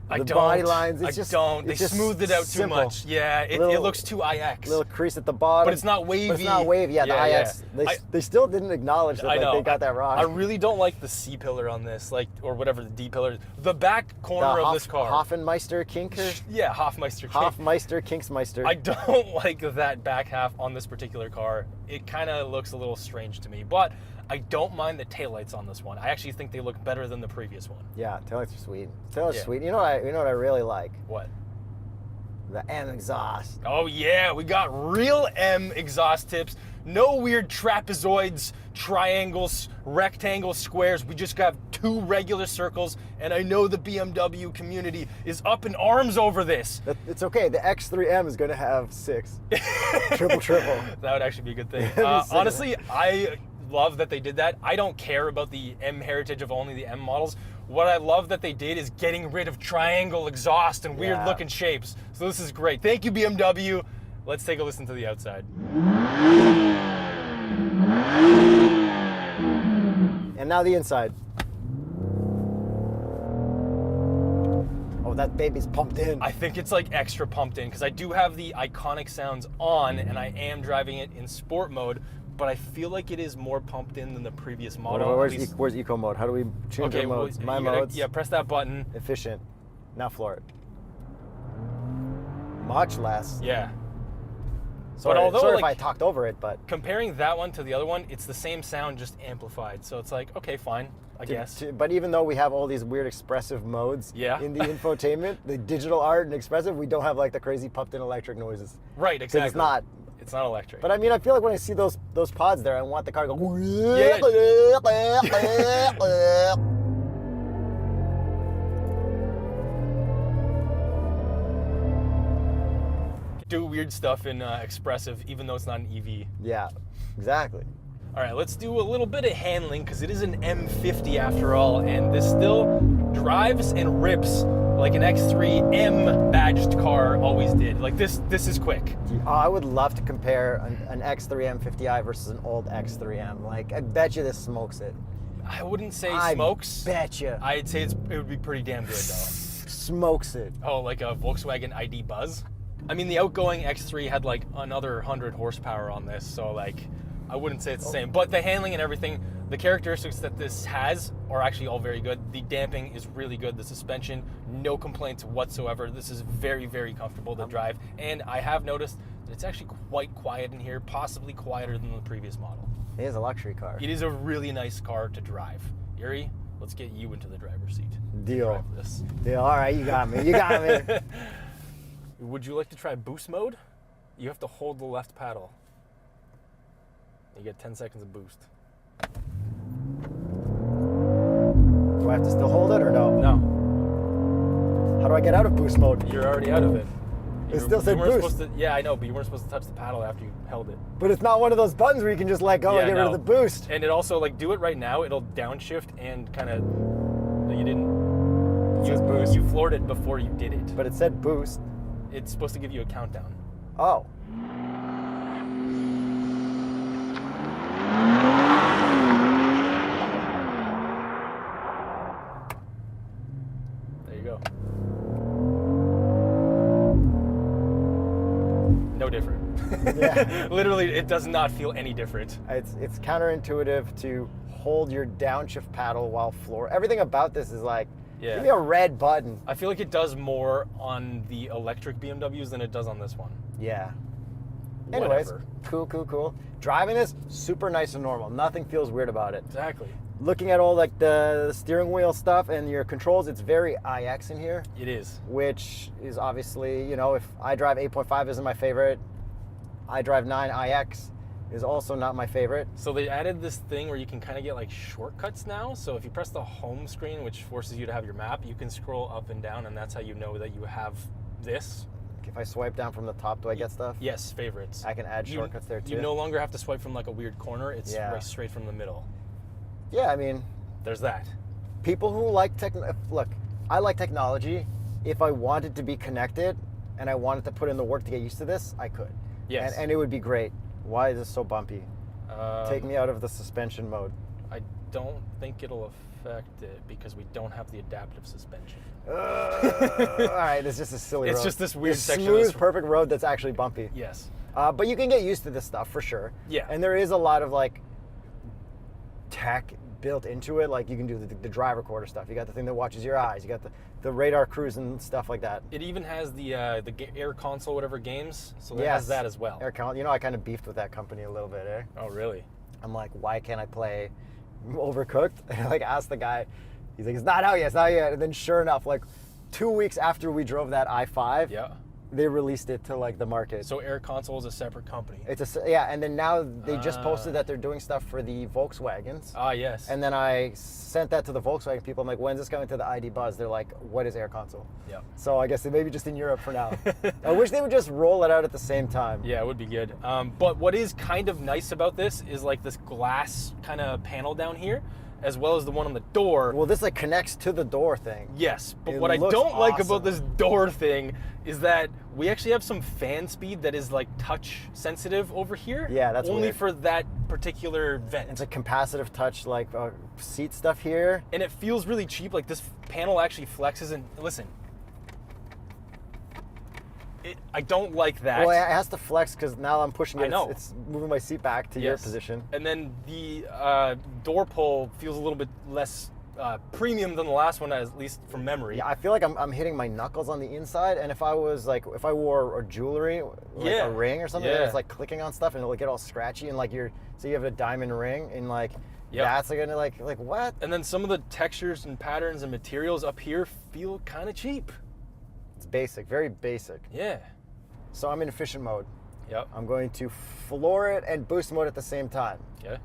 body lines? I don't. They smoothed it out too much. Yeah, it looks too IX. Little crease at the bottom. But it's not wavy. But it's not wavy. Yeah, the IX. They still didn't acknowledge that they got that wrong. I really don't like the C pillar on this, or whatever the D pillar is. The back corner of this car. Hoffenmeister Kinker? Yeah, Hoffmeister. Hoffmeister Kinksmeister. I don't like that back half on this particular car. It kind of looks a little strange to me, but I don't mind the taillights on this one. I actually think they look better than the previous one. Yeah, taillights are sweet. Taillights are sweet. You know what I really like? What? The M exhaust. Oh yeah, we got real M exhaust tips. No weird trapezoids, triangles, rectangles, squares. We just got two regular circles, and I know the BMW community is up in arms over this. It's okay. The X3M is going to have 6. Triple. That would actually be a good thing. Honestly, I love that they did that. I don't care about the M heritage of only the M models. What I love that they did is getting rid of triangle exhaust and weird looking shapes. So this is great. Thank you, BMW. Let's take a listen to the outside. And now the inside. Oh, that baby's pumped in. I think it's like extra pumped in because I do have the iconic sounds on and I am driving it in sport mode, but I feel like it is more pumped in than the previous model. Where's eco mode? How do we change our modes? My modes? Yeah, press that button. Efficient. Now floor it. Much less. Yeah. Sorry, but although, sorry if I talked over it, but... Comparing that one to the other one, it's the same sound, just amplified. So it's like, okay, fine, I guess. But even though we have all these weird expressive modes in the infotainment, the digital art and expressive, we don't have like the crazy pumped in electric noises. Right, exactly. It's not electric. But I mean, I feel like when I see those pods there, I want the car to go... Do weird stuff in expressive, even though it's not an EV. Yeah, exactly. All right, let's do a little bit of handling because it is an M50 after all, and this still drives and rips like an X3 M badged car always did. Like this is quick. I would love to compare an X3 M50i versus an old X3M. Like, I bet you this smokes it. I wouldn't say smokes. I bet you. I'd say it would be pretty damn good though. Smokes it. Oh, like a Volkswagen ID Buzz? I mean, the outgoing X3 had like another 100 horsepower on this, so like, I wouldn't say it's the same. But the handling and everything, the characteristics that this has are actually all very good. The damping is really good. The suspension, no complaints whatsoever. This is very, very comfortable to drive. And I have noticed that it's actually quite quiet in here, possibly quieter than the previous model. It is a luxury car. It is a really nice car to drive. Yuri, let's get you into the driver's seat. Deal. Drive this. Deal. All right, you got me. You got me. Would you like to try boost mode? You have to hold the left paddle. You get 10 seconds of boost. Do I have to still hold it or no? No. How do I get out of boost mode? You're already out of it. It still said boost. Yeah, I know, but you weren't supposed to touch the paddle after you held it. But it's not one of those buttons where you can just let go and get rid of the boost. And it also, like, do it right now. It'll downshift and kind of... No, you didn't... It says boost. You floored it before you did it. But it said boost. It's supposed to give you a countdown. Oh. There you go. No different. Yeah. Literally, it does not feel any different. It's counterintuitive to hold your downshift paddle while floor. Everything about this is like, Yeah. give me a red button. I feel like it does more on the electric BMWs than it does on this one. Yeah. Anyways, Whatever. cool. Driving this, super nice and normal. Nothing feels weird about it. Exactly. Looking at all like the steering wheel stuff and your controls, it's very iX in here, It is. which is obviously, you know, if iDrive 8.5 isn't my favorite, iDrive 9 iX is also not my favorite. So they added this thing where you can kind of get like shortcuts now. So if you press the home screen, which forces you to have your map, you can scroll up and down, and that's how you know that you have this. If I swipe down from the top, do I get stuff? Yes, favorites. I can add shortcuts there too. You no longer have to swipe from like a weird corner. It's Yeah. right straight from the middle. Yeah, I mean, There's that. people who like look, I like technology. If I wanted to be connected and I wanted to put in the work to get used to this, I could. Yes. And it would be great. Why is this so bumpy? Take Um, me out of the suspension mode. I don't think it'll affect it because we don't have the adaptive suspension. All right, it's just a silly road. It's just this weird This section of smooth, this- perfect road that's actually bumpy. Yes. But you can get used to this stuff for sure. Yeah. And there is a lot of like tech built into it. Like you can do the drive recorder stuff. You got the thing that watches your eyes. You got the radar cruise and stuff like that. It even has the Air Console, whatever games. So it Yes. has that as well. You know, I kind of beefed with that company a little bit, eh? Oh, really? I'm like, why can't I play Overcooked? And I like asked the guy, he's like, it's not out yet. And then sure enough, like 2 weeks after we drove that i5, Yeah. they released it to like the market. So Air Console is a separate company. And then now they just posted that they're doing stuff for the Volkswagens. Ah, yes. And then I sent that to the Volkswagen people. I'm like, when's this coming to the ID Buzz? They're like, what is Air Console? Yeah. So I guess they may be just in Europe for now. I wish they would just roll it out at the same time. Yeah, it would be good. But what is kind of nice about this is like this glass kind of panel down here, as well as the one on the door. Well, this like connects to the door thing. Yes, but It what I looks don't like awesome. about this door thing is that we actually have some fan speed that is like touch sensitive over here. Yeah, that's only weird. for that particular vent. It's a capacitive touch, like seat stuff here. And it feels really cheap. Like this panel actually flexes, and listen, I don't like that. Well, it has to flex because now I'm pushing it. I know. It's moving my seat back to your Yes. position. And then the door pull feels a little bit less premium than the last one, at least from memory. Yeah, I feel like I'm hitting my knuckles on the inside, and if I wore a jewelry, like Yeah. a ring or something, then Yeah. it's like clicking on stuff and it'll get all scratchy and like you have a diamond ring and like Yep. that's like gonna like what? And then some of the textures and patterns and materials up here feel kind of cheap. It's basic, very basic. Yeah. So I'm in efficient mode. Yep. I'm going to floor it and boost mode at the same time. Okay.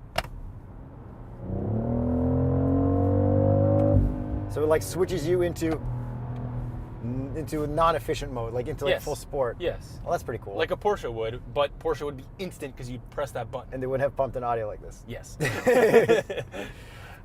So it like switches you into non-efficient mode, like into like Yes. full sport. Yes. Well, that's pretty cool. Like a Porsche would, but Porsche would be instant because you'd press that button. and they wouldn't have bumped in audio like this. Yes.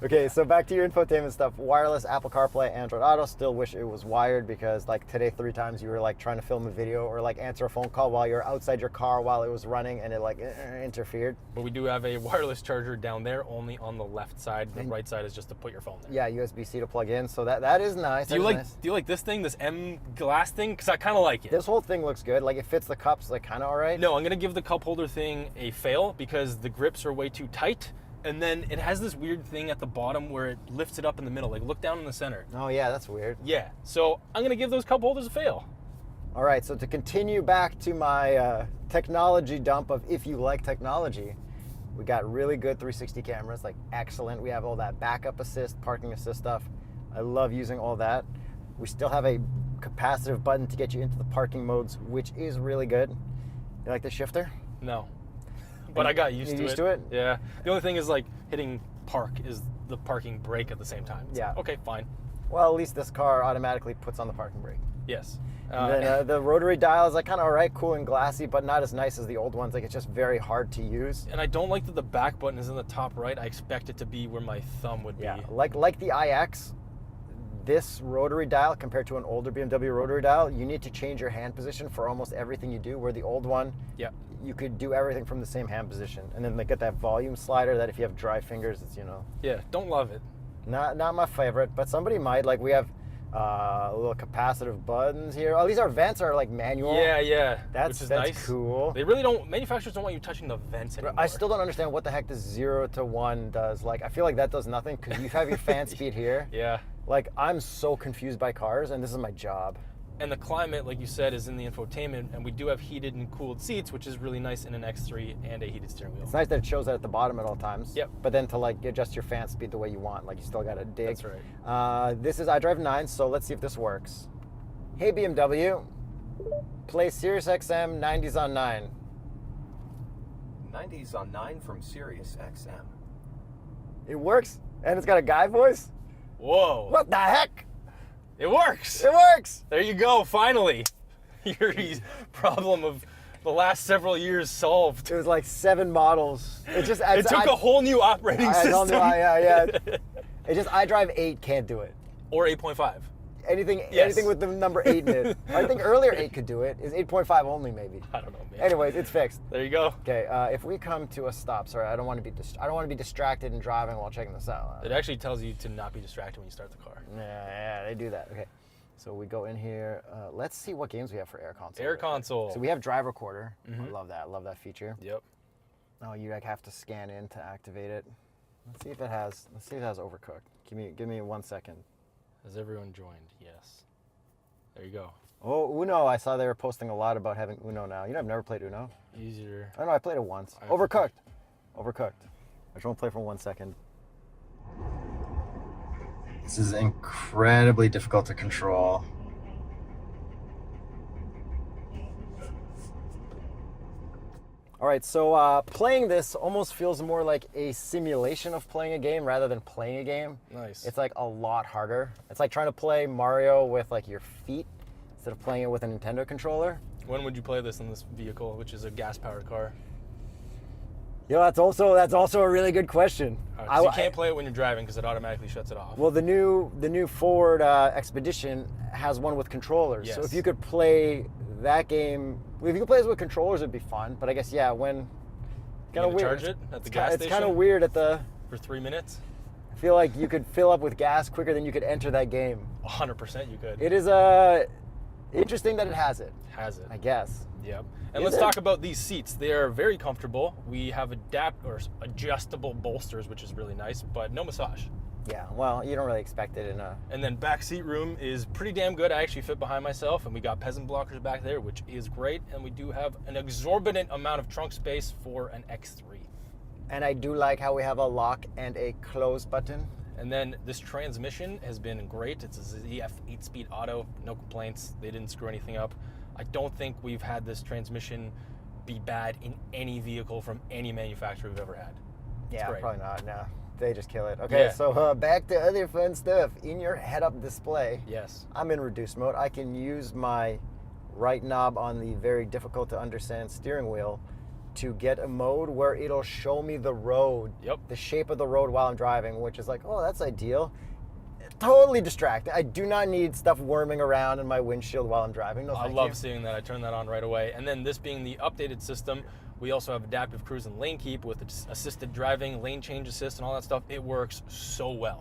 Okay, so back to your infotainment stuff. Wireless Apple CarPlay, Android Auto. Still wish it was wired because like today 3 times you were like trying to film a video or like answer a phone call while you're outside your car while it was running and it like interfered. But we do have a wireless charger down there, only on the left side. The right side is just to put your phone there. Yeah, USB-C to plug in. So that is nice. Do you That is like nice. Do you like this thing, this M glass thing? Because I kind of like it. This whole thing looks good. Like it fits the cups like kind of all right. No, I'm gonna give the cup holder thing a fail because the grips are way too tight. And then it has this weird thing at the bottom where it lifts it up in the middle. Like look down in the center. Oh yeah, that's weird. Yeah. So I'm gonna give those cup holders a fail. All right, so to continue back to my technology dump of if you like technology, we got really good 360 cameras, like excellent. We have all that backup assist, parking assist stuff. I love using all that. We still have a capacitive button to get you into the parking modes, which is really good. You like the shifter? No. But I got used You to used it. to it? Yeah. The only thing is like hitting park is the parking brake at the same time. It's Yeah. like, okay, fine. Well, at least this car automatically puts on the parking brake. Yes. And then the rotary dial is like kind of all right, cool and glassy, but not as nice as the old ones. Like it's just very hard to use. and I don't like that the back button is in the top right. I expect it to be where my thumb would be. Yeah, like the iX, this rotary dial compared to an older BMW rotary dial, you need to change your hand position for almost everything you do, where the old one, Yeah. you could do everything from the same hand position. And then they get that volume slider that if you have dry fingers, it's, Yeah, don't love it. not my favorite, but somebody might. Like, we have little capacitive buttons here. Oh, these are vents are like manual. Yeah. That's which is that's nice. cool. They really don't, manufacturers don't want you touching the vents anymore. I still don't understand what the heck this 0 to 1 does. Like, I feel like that does nothing because you have your fan speed here. Yeah. Like, I'm so confused by cars, and this is my job. And the climate, like you said, is in the infotainment, and we do have heated and cooled seats, which is really nice in an X3 and a heated steering wheel. It's nice that it shows that at the bottom at all times. Yep. But then to like adjust your fan speed the way you want, like you still got to dig. That's right. This is iDrive 9, so let's see if this works. Hey BMW, play Sirius XM 90s on 9. 90s on 9 from Sirius XM. It works, and it's got a guy voice. Whoa. What the heck? It works. It works. There you go, finally. Your problem of the last several years solved. It was like 7 models. It just It took a whole new operating system. Yeah. It just iDrive 8 can't do it. Or 8.5. Anything Yes. with the number 8 in it. I think earlier 8 could do it. Is 8.5 only maybe? I don't know, man. Anyways, it's fixed. There you go. Okay, if we come to a stop, sorry, I don't want to be distracted and driving while checking this out. It actually tells you to not be distracted when you start the car. Yeah, they do that. Okay, so we go in here. Let's see what games we have for Air Console. Air console. So we have Drive Recorder. I love that. I love that feature. Yep. Oh, you like have to scan in to activate it. Let's see if it has. Let's see if it has Overcooked. Give me 1 second. Has everyone joined? Yes. There you go. Oh, Uno. I saw they were posting a lot about having Uno now. I've never played Uno. Easier. I don't know. I played it once. I Overcooked. Overcooked. I just want to play for 1 second. This is incredibly difficult to control. All right, so playing this almost feels more like a simulation of playing a game rather than playing a game. Nice. It's like a lot harder. It's like trying to play Mario with like your feet instead of playing it with a Nintendo controller. When would you play this in this vehicle, which is a gas-powered car? That's also a really good question. 'Cause you can't play it when you're driving because it automatically shuts it off. Well, the new Ford Expedition has one with controllers. So Yes. if you could play that game, if you could play this with controllers, it'd be fun. But I guess when You kind gonna of weird. charge it at the gas It's kind of station? weird at the. For 3 minutes? I feel like you could fill up with gas quicker than you could enter that game. 100% you could. It is interesting that it has it. Has it. I guess. Yep. And Is let's it? talk about these seats. They are very comfortable. We have adjustable bolsters, which is really nice, but no massage. Yeah. Well, you don't really expect it in a. And then back seat room is pretty damn good. I actually fit behind myself, and we got peasant blockers back there, which is great. And we do have an exorbitant amount of trunk space for an X3. And I do like how we have a lock and a close button. And then this transmission has been great. It's a ZF 8-speed auto, no complaints. They didn't screw anything up. I don't think we've had this transmission be bad in any vehicle from any manufacturer we've ever had. It's Yeah, great. probably not. No, they just kill it. Okay, Yeah. so back to other fun stuff. In your head-up display, Yes. I'm in reduced mode. I can use my right knob on the very difficult to understand steering wheel to get a mode where it'll show me the road, Yep. the shape of the road while I'm driving, which is like, oh, that's ideal. Totally distracting. I do not need stuff worming around in my windshield while I'm driving. No, I thank love you. seeing that. I turned that on right away. And then this being the updated system, we also have adaptive cruise and lane keep with assisted driving, lane change assist, and all that stuff. It works so well.